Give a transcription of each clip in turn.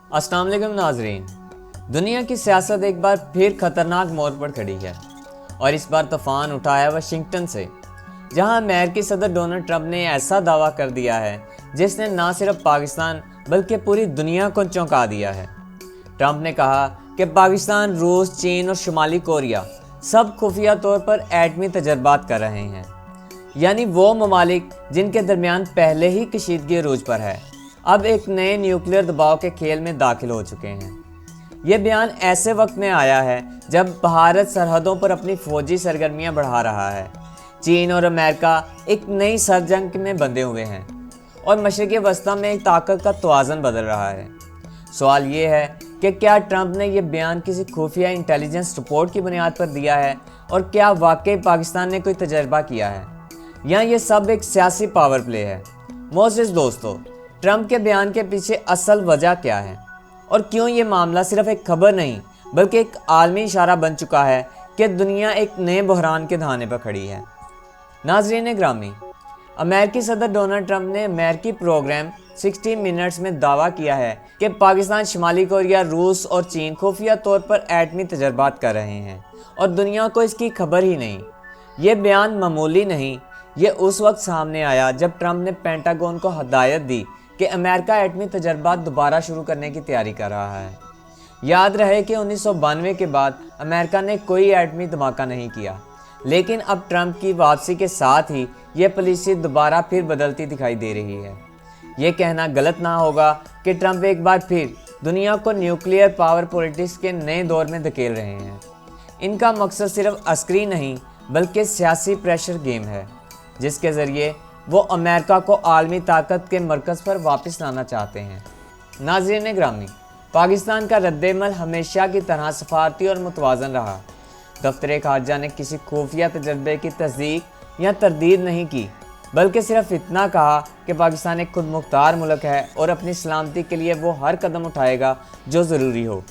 अस्सलाम वालेकुम नाजरीन। दुनिया की सियासत एक बार फिर खतरनाक मोड़ पर खड़ी है और इस बार तूफान उठा है वाशिंगटन से, जहां अमेरिकी सदर डोनाल्ड ट्रंप ने ऐसा दावा कर दिया है जिसने न सिर्फ पाकिस्तान बल्कि पूरी दुनिया को चौंका दिया है। ट्रंप ने कहा कि पाकिस्तान, रूस, चीन और शुमाली कोरिया सब खुफिया तौर पर एटमी तजर्बात कर रहे हैं, यानी वो ममालिक जिनके दरमियान पहले ही कशीदगी अरूज पर है अब एक नए न्यूक्लियर दबाव के खेल में दाखिल हो चुके हैं। ये बयान ऐसे वक्त में आया है जब भारत सरहदों पर अपनी फौजी सरगर्मियां बढ़ा रहा है। चीन और अमेरिका एक नई सरजंग में बंधे हुए हैं और मशरिक़ वस्ता में एक ताकत का तवाज़ुन बदल रहा है। सवाल ये है कि क्या ट्रंप ने यह बयान किसी खुफिया इंटेलिजेंस रिपोर्ट की बुनियाद पर दिया है और क्या वाकई पाकिस्तान ने कोई तजर्बा किया है, या ये सब एक सियासी पावर प्ले है। मोअज़्ज़िज़ दोस्तों, ट्रंप के बयान के पीछे असल वजह क्या है और क्यों ये मामला सिर्फ एक खबर नहीं बल्कि एक आलमी इशारा बन चुका है कि दुनिया एक नए बहरान के दहाने पर खड़ी है। नाज़रीन ग्रामी, अमेरिकी सदर डोनाल्ड ट्रंप ने अमेरिकी प्रोग्राम 60 मिनट्स में दावा किया है कि पाकिस्तान, शुमाली कोरिया, रूस और चीन खुफिया तौर पर एटमी तजर्बात कर रहे हैं और दुनिया को इसकी खबर ही नहीं। ये बयान मामूली नहीं, ये उस वक्त सामने आया जब ट्रंप ने पेंटागन को हदायत दी कि अमेरिका एटमी तजर्बात दोबारा शुरू करने की तैयारी कर रहा है। याद रहे कि 1992 के बाद अमेरिका ने कोई एटमी धमाका नहीं किया, लेकिन अब ट्रंप की वापसी के साथ ही यह पॉलिसी दोबारा फिर बदलती दिखाई दे रही है। ये कहना गलत ना होगा कि ट्रंप एक बार फिर दुनिया को न्यूक्लियर पावर पॉलिटिक्स के नए दौर में धकेल रहे हैं। इनका मकसद सिर्फ अस्करी नहीं बल्कि सियासी प्रेशर गेम है, जिसके ज़रिए वो अमेरिका को आलमी ताकत के मरकज़ पर वापस लाना चाहते हैं। नाज़रीन ग्रामी, पाकिस्तान का रद्देमल हमेशा की तरह सफारती और मुतवाज़न रहा। दफ्तर ख़ारजा ने किसी खुफिया तजर्बे की तस्दीक या तरदीद नहीं की, बल्कि सिर्फ इतना कहा कि पाकिस्तान एक खुद मुख्तार मुल्क है और अपनी सलामती के लिए वो हर कदम उठाएगा जो ज़रूरी हो।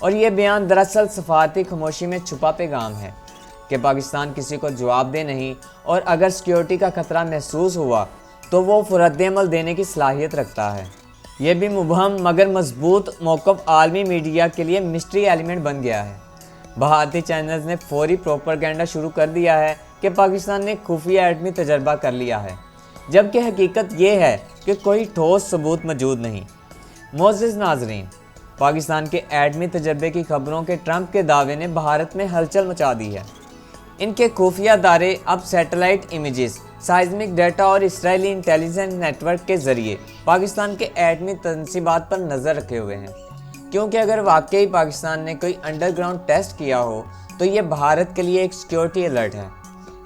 और ये बयान दरअसल सफारती खामोशी में छुपा पैगाम है कि पाकिस्तान किसी को जवाब दे नहीं और अगर सिक्योरिटी का खतरा महसूस हुआ तो वो रद्द-ए-अमल देने की सलाहियत रखता है। ये भी मुबहम मगर मजबूत मौक़िफ़ आलमी मीडिया के लिए मिस्ट्री एलिमेंट बन गया है। भारतीय चैनल्स ने फौरी प्रोपेगेंडा शुरू कर दिया है कि पाकिस्तान ने खुफिया एटमी तजर्बा कर लिया है, जबकि हकीकत ये है कि कोई ठोस सबूत मौजूद नहीं। मोअज़्ज़िज़ नाज़रीन, पाकिस्तान के एटमी तजर्बे की खबरों के ट्रंप के दावे ने भारत में हलचल मचा दी है। इनके खुफिया अदारे अब सैटेलाइट इमेजेस, साइज़मिक डाटा और इसराइली इंटेलिजेंस नेटवर्क के ज़रिए पाकिस्तान के एटमी तंसीबात पर नज़र रखे हुए हैं, क्योंकि अगर वाकई पाकिस्तान ने कोई अंडरग्राउंड टेस्ट किया हो तो ये भारत के लिए एक सिक्योरिटी अलर्ट है।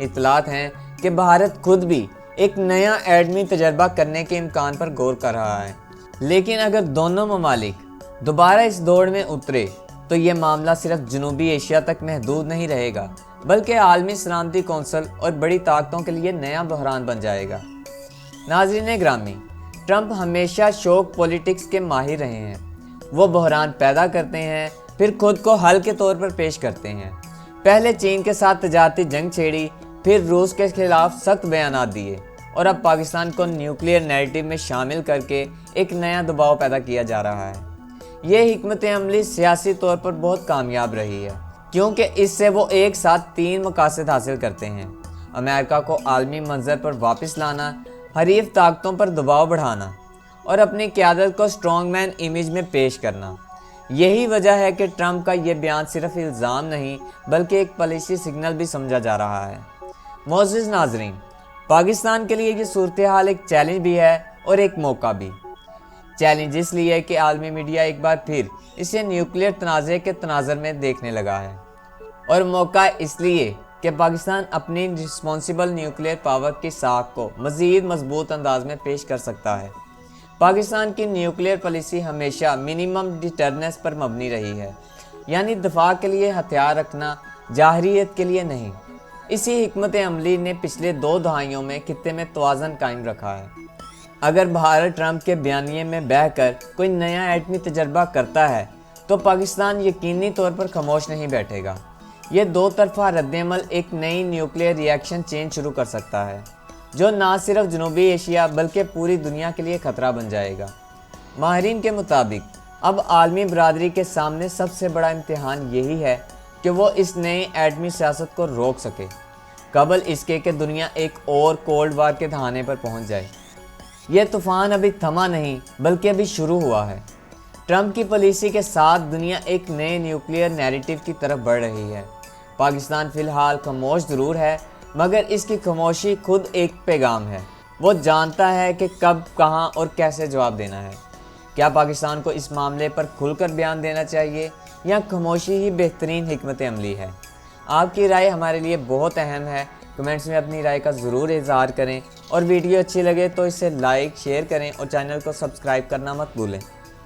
इत्तलात हैं कि भारत खुद भी एक नया एटमी तजर्बा करने के इम्कान पर गौर कर रहा है। लेकिन अगर दोनों ममालिक दोबारा इस दौड़ में उतरे तो ये मामला सिर्फ जनूबी एशिया तक महदूद नहीं रहेगा, बल्कि आलमी सलामती कौंसिल और बड़ी ताकतों के लिए नया बहरान बन जाएगा। नाज़रीन ग्रामी, ट्रंप हमेशा शौक पॉलिटिक्स के माहिर रहे हैं। वो बहरान पैदा करते हैं, फिर खुद को हल के तौर पर पेश करते हैं। पहले चीन के साथ तजारती जंग छेड़ी, फिर रूस के खिलाफ सख्त बयानात दिए और अब पाकिस्तान को न्यूक्लियर नैरेटिव में शामिल करके एक नया दबाव पैदा किया जा रहा है। ये हिकमत अमली सियासी तौर पर बहुत कामयाब रही है, क्योंकि इससे वो एक साथ 3 मकासद हासिल करते हैं: अमेरिका को आलमी मंजर पर वापस लाना, हरीफ ताकतों पर दबाव बढ़ाना और अपनी क़यादत को स्ट्रॉन्ग मैन इमेज में पेश करना। यही वजह है कि ट्रंप का ये बयान सिर्फ इल्ज़ाम नहीं बल्कि एक पॉलिसी सिग्नल भी समझा जा रहा है। मोअज़्ज़िज़ नाज़रीन, पाकिस्तान के लिए ये सूरत हाल एक चैलेंज भी है और एक मौका भी। चैलेंज इसलिए कि आलमी मीडिया एक बार फिर इसे न्यूक्लियर तनाज़े के तनाज़र में देखने लगा है, और मौका इसलिए कि पाकिस्तान अपनी रिस्पॉन्सिबल न्यूक्लियर पावर की साख को मज़ीद मजबूत अंदाज में पेश कर सकता है। पाकिस्तान की न्यूक्लियर पॉलिसी हमेशा मिनिमम डिटरनेंस पर मबनी रही है, यानी दफा के लिए हथियार रखना, जाहरीत के लिए नहीं। इसी हिकमत अमली ने पिछले 2 दहाइयों में खित्ते में तवाज़ुन कायम रखा है। अगर भारत ट्रंप के बयानिए में बहकर कोई नया एटमी तजर्बा करता है तो पाकिस्तान यकीनी तौर पर खामोश नहीं बैठेगा। ये 2 तरफ़ा रद्द-ए-अमल एक नई न्यूक्लियर रिएक्शन चेन शुरू कर सकता है, जो ना सिर्फ जनूबी एशिया बल्कि पूरी दुनिया के लिए ख़तरा बन जाएगा। माहिरीन के मुताबिक اب عالمی برادری کے سامنے سب سے بڑا امتحان یہی ہے کہ وہ اس نئی ایٹمی سیاست کو روک سکے قبل اس کے کہ دنیا ایک اور کولڈ وار کے دہانے پر پہنچ جائے۔ یہ طوفان ابھی تھما نہیں بلکہ ابھی شروع ہوا ہے۔ ٹرمپ کی پالیسی کے ساتھ دنیا ایک نئے نیوکلیئر نیریٹو کی طرف بڑھ رہی ہے۔ پاکستان فی الحال خاموش ضرور ہے، مگر اس کی خاموشی خود ایک پیغام ہے۔ وہ جانتا ہے کہ کب، کہاں اور کیسے جواب دینا ہے۔ کیا پاکستان کو اس معاملے پر کھل کر بیان دینا چاہیے یا خاموشی ہی بہترین حکمت عملی ہے؟ آپ کی رائے ہمارے لیے بہت اہم ہے۔ کمنٹس میں اپنی رائے کا ضرور اظہار کریں، اور ویڈیو اچھی لگے تو اسے لائک، شیئر کریں اور چینل کو سبسکرائب کرنا مت بھولیں۔